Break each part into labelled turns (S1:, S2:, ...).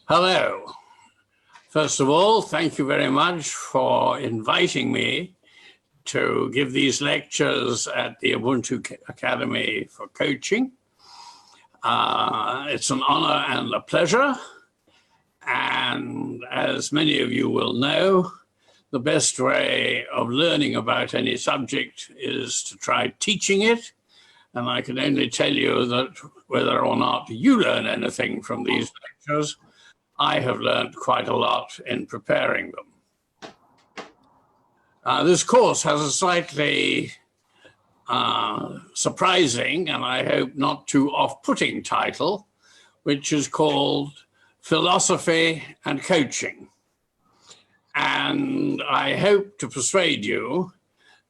S1: Hello. First of all, thank you very much for inviting me to give these lectures at the Ubuntu Academy for Coaching. It's an honor and a pleasure. And as many of you will know, the best way of learning about any subject is to try teaching it. And I can only tell you that whether or not you learn anything from these lectures, I have learned quite a lot in preparing them. This course has a slightly surprising and I hope not too off-putting title, which is called Philosophy and Coaching. And I hope to persuade you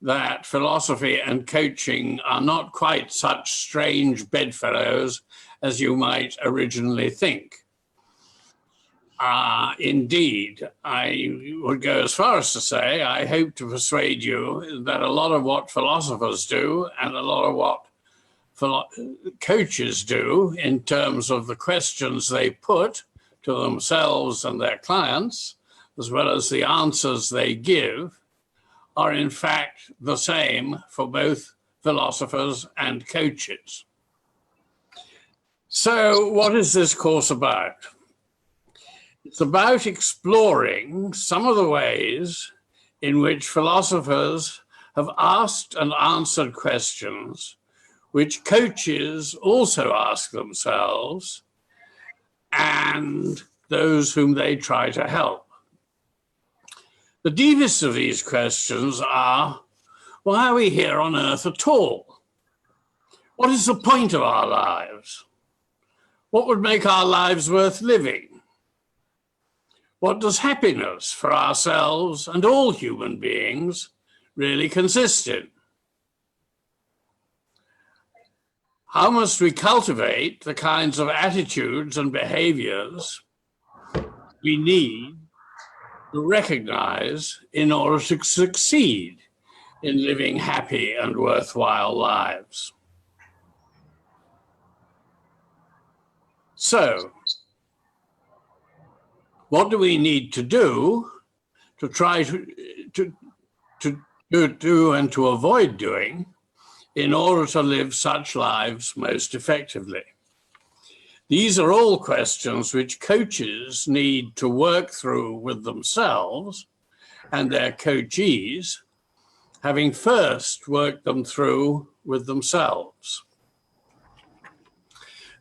S1: that philosophy and coaching are not quite such strange bedfellows as you might originally think. Indeed, I would go as far as to say, I hope to persuade you that a lot of what philosophers do and a lot of what coaches do in terms of the questions they put to themselves and their clients, as well as the answers they give, are in fact the same for both philosophers and coaches. So what is this course about? It's about exploring some of the ways in which philosophers have asked and answered questions which coaches also ask themselves and those whom they try to help. The deepest of these questions are, why are we here on earth at all? What is the point of our lives? What would make our lives worth living? What does happiness for ourselves and all human beings really consist in? How must we cultivate the kinds of attitudes and behaviors we need to recognize in order to succeed in living happy and worthwhile lives? So, what do we need to do to try to do and to avoid doing in order to live such lives most effectively? These are all questions which coaches need to work through with themselves and their coachees, having first worked them through with themselves.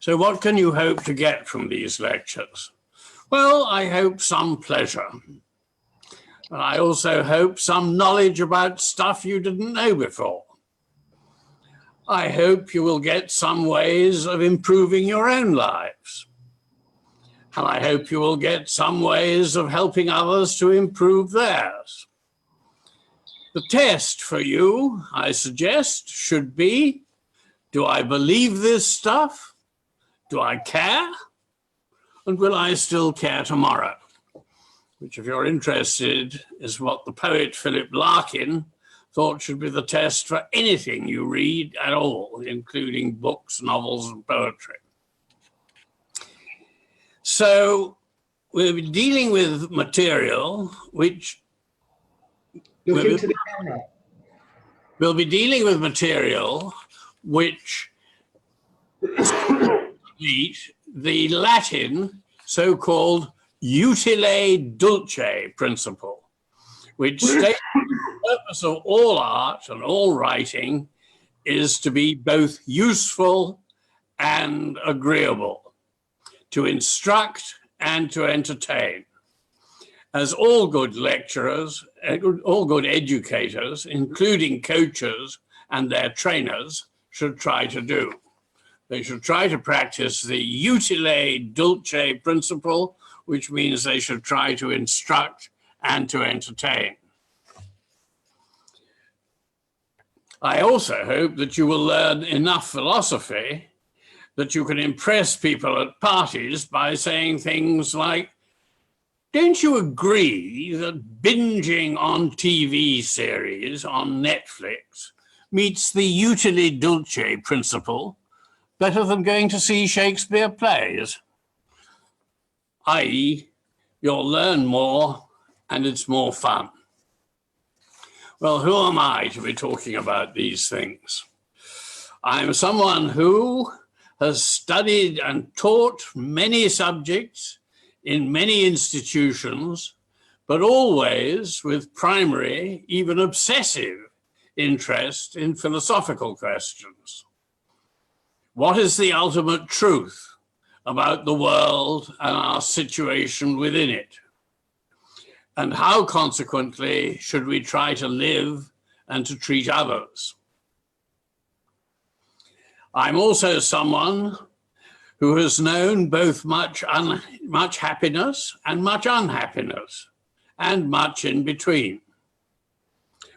S1: So what can you hope to get from these lectures? Well, I hope some pleasure. And I also hope some knowledge about stuff you didn't know before. I hope you will get some ways of improving your own lives. And I hope you will get some ways of helping others to improve theirs. The test for you, I suggest, should be, do I believe this stuff? Do I care? And will I still care tomorrow? Which, if you're interested, is what the poet Philip Larkin thought should be the test for anything you read at all, including books, novels, and poetry. So we'll be dealing with material which...
S2: Look into the camera.
S1: We'll be dealing with material which the Latin so-called utile dulce principle, which states the purpose of all art and all writing is to be both useful and agreeable, to instruct and to entertain, as all good lecturers, all good educators, including coaches and their trainers, should try to do. They should try to practice the utile dulce principle, which means they should try to instruct and to entertain. I also hope that you will learn enough philosophy that you can impress people at parties by saying things like, don't you agree that binging on TV series on Netflix meets the utile dulce principle better than going to see Shakespeare plays? i.e., you'll learn more and it's more fun. Well, who am I to be talking about these things? I'm someone who has studied and taught many subjects in many institutions, but always with primary, even obsessive interest in philosophical questions. What is the ultimate truth about the world and our situation within it? And how, consequently, should we try to live and to treat others? I'm also someone who has known both much happiness and much unhappiness, and much in between,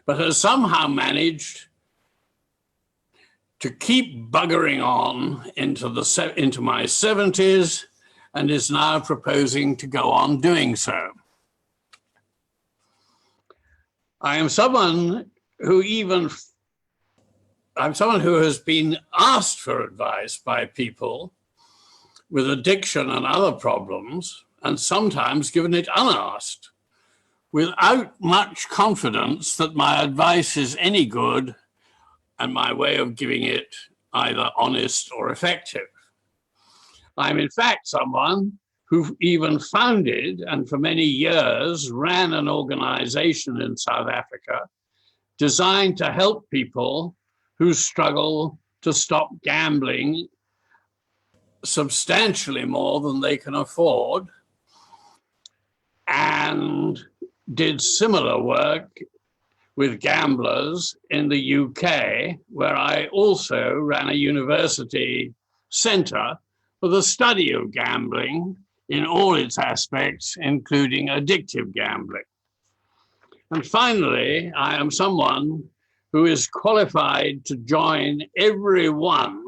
S1: but has somehow managed to keep buggering on into my 70s and is now proposing to go on doing so. I'm someone who has been asked for advice by people with addiction and other problems, and sometimes given it unasked, without much confidence that my advice is any good and my way of giving it either honest or effective. I'm in fact someone who even founded and for many years ran an organization in South Africa designed to help people who struggle to stop gambling substantially more than they can afford, and did similar work with gamblers in the UK, where I also ran a university center for the study of gambling in all its aspects, including addictive gambling. And finally, I am someone who is qualified to join every one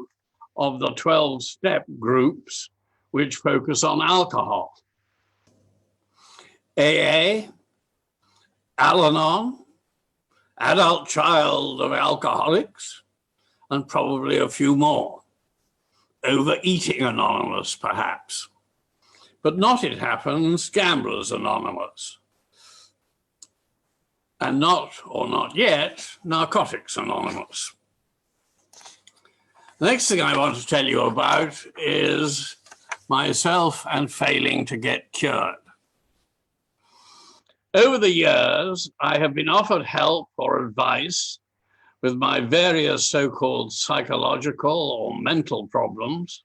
S1: of the 12-step groups which focus on alcohol. AA, Al-Anon, Adult Child of Alcoholics, and probably a few more. Overeating Anonymous, perhaps. But not, it happens, Gamblers Anonymous. And not, or not yet, Narcotics Anonymous. The next thing I want to tell you about is myself and failing to get cured. Over the years, I have been offered help or advice with my various so-called psychological or mental problems,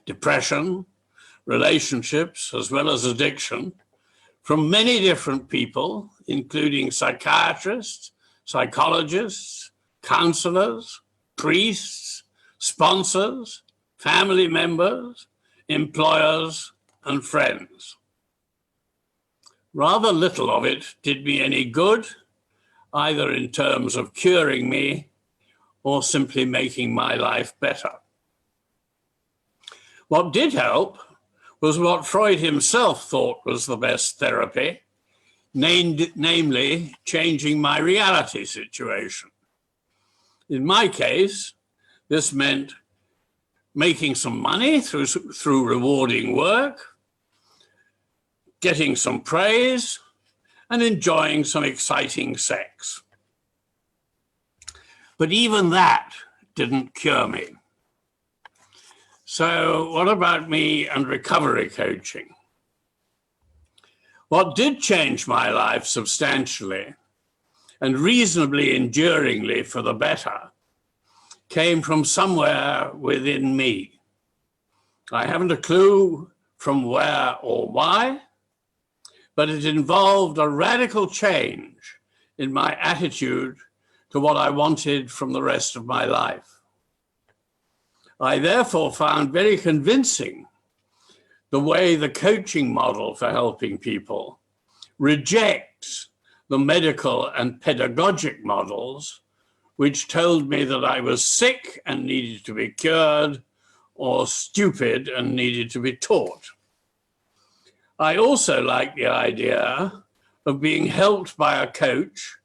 S1: depression, relationships, as well as addiction, from many different people, including psychiatrists, psychologists, counselors, priests, sponsors, family members, employers, and friends. Rather little of it did me any good, either in terms of curing me or simply making my life better. What did help was what Freud himself thought was the best therapy, namely changing my reality situation. In my case, this meant making some money through rewarding work, getting some praise, and enjoying some exciting sex. But even that didn't cure me. So what about me and recovery coaching? What did change my life substantially and reasonably enduringly for the better came from somewhere within me. I haven't a clue from where or why, but it involved a radical change in my attitude to what I wanted from the rest of my life. I therefore found very convincing the way the coaching model for helping people rejects the medical and pedagogic models which told me that I was sick and needed to be cured, or stupid and needed to be taught. I also like the idea of being helped by a coach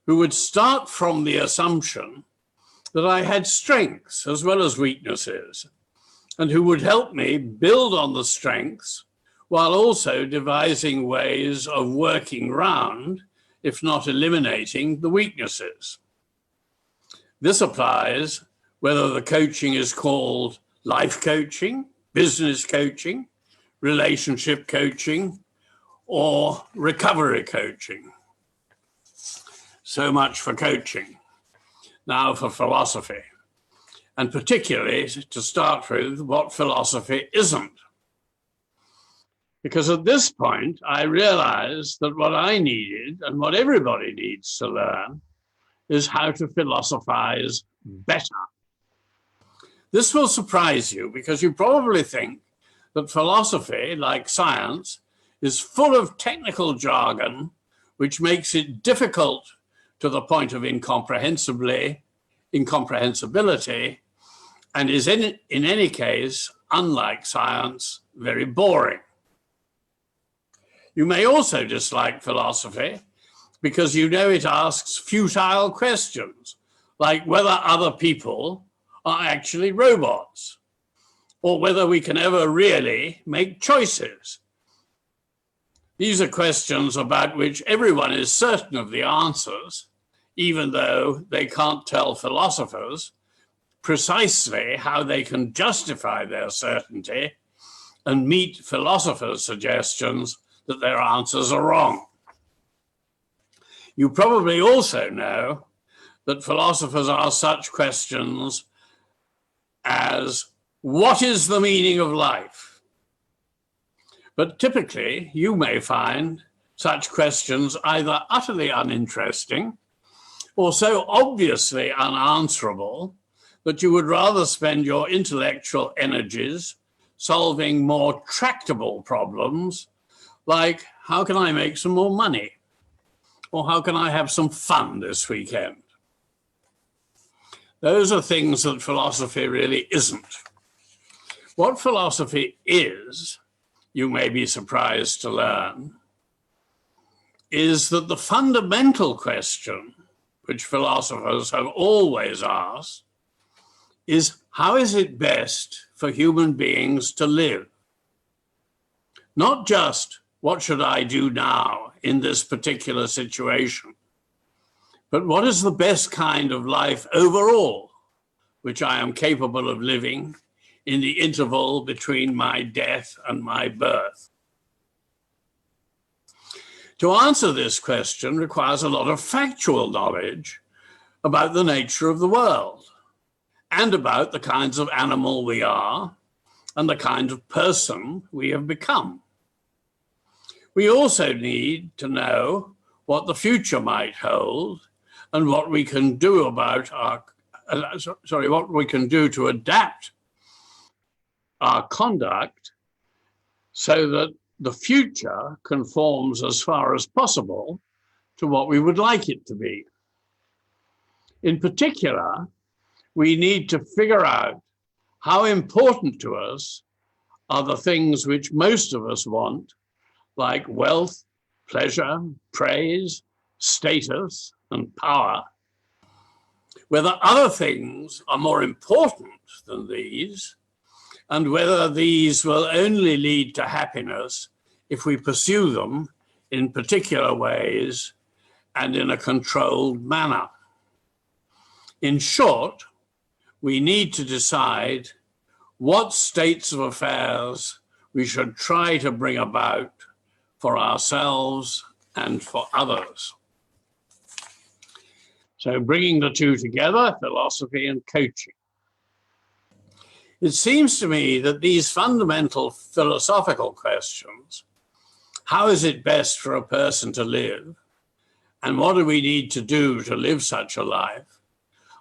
S1: who would start from the assumption that I had strengths as well as weaknesses, and who would help me build on the strengths while also devising ways of working round, if not eliminating, the weaknesses. This applies whether the coaching is called life coaching, business coaching, relationship coaching, or recovery coaching. So much for coaching. Now for philosophy, and particularly to start with what philosophy isn't. Because at this point, I realized that what I needed and what everybody needs to learn is how to philosophize better. This will surprise you because you probably think that philosophy, like science, is full of technical jargon, which makes it difficult to the point of incomprehensibility, and is in any case, unlike science, very boring. You may also dislike philosophy because you know it asks futile questions, like whether other people are actually robots, or whether we can ever really make choices. These are questions about which everyone is certain of the answers, even though they can't tell philosophers precisely how they can justify their certainty and meet philosophers' suggestions that their answers are wrong. You probably also know that philosophers ask such questions as, what is the meaning of life? But typically, you may find such questions either utterly uninteresting or so obviously unanswerable that you would rather spend your intellectual energies solving more tractable problems like, how can I make some more money? Or how can I have some fun this weekend? Those are things that philosophy really isn't. What philosophy is, you may be surprised to learn, is that the fundamental question, which philosophers have always asked, is how is it best for human beings to live? Not just what should I do now in this particular situation, but what is the best kind of life overall, which I am capable of living in the interval between my death and my birth? To answer this question requires a lot of factual knowledge about the nature of the world and about the kinds of animal we are and the kind of person we have become. We also need to know what the future might hold and what we can do about what we can do to adapt our conduct so that the future conforms as far as possible to what we would like it to be. In particular, we need to figure out how important to us are the things which most of us want, like wealth, pleasure, praise, status, and power, whether other things are more important than these, and whether these will only lead to happiness if we pursue them in particular ways and in a controlled manner. In short, we need to decide what states of affairs we should try to bring about for ourselves and for others. So bringing the two together, philosophy and coaching. It seems to me that these fundamental philosophical questions, how is it best for a person to live, and what do we need to do to live such a life,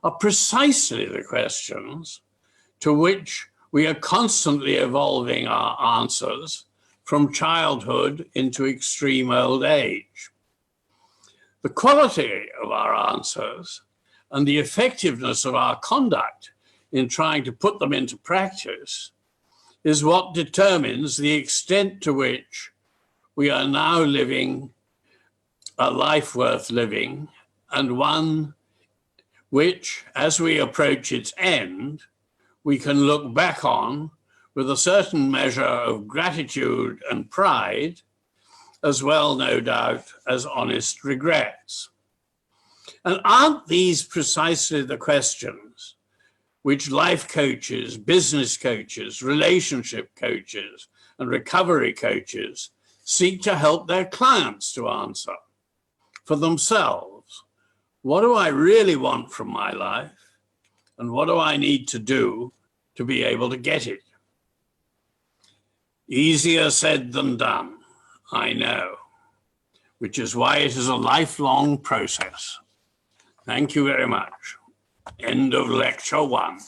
S1: are precisely the questions to which we are constantly evolving our answers from childhood into extreme old age. The quality of our answers and the effectiveness of our conduct in trying to put them into practice is what determines the extent to which we are now living a life worth living, and one which, as we approach its end, we can look back on with a certain measure of gratitude and pride, as well, no doubt, as honest regrets. And aren't these precisely the questions which life coaches, business coaches, relationship coaches, and recovery coaches seek to help their clients to answer for themselves? What do I really want from my life? And what do I need to do to be able to get it? Easier said than done, I know, which is why it is a lifelong process. Thank you very much. End of lecture 1.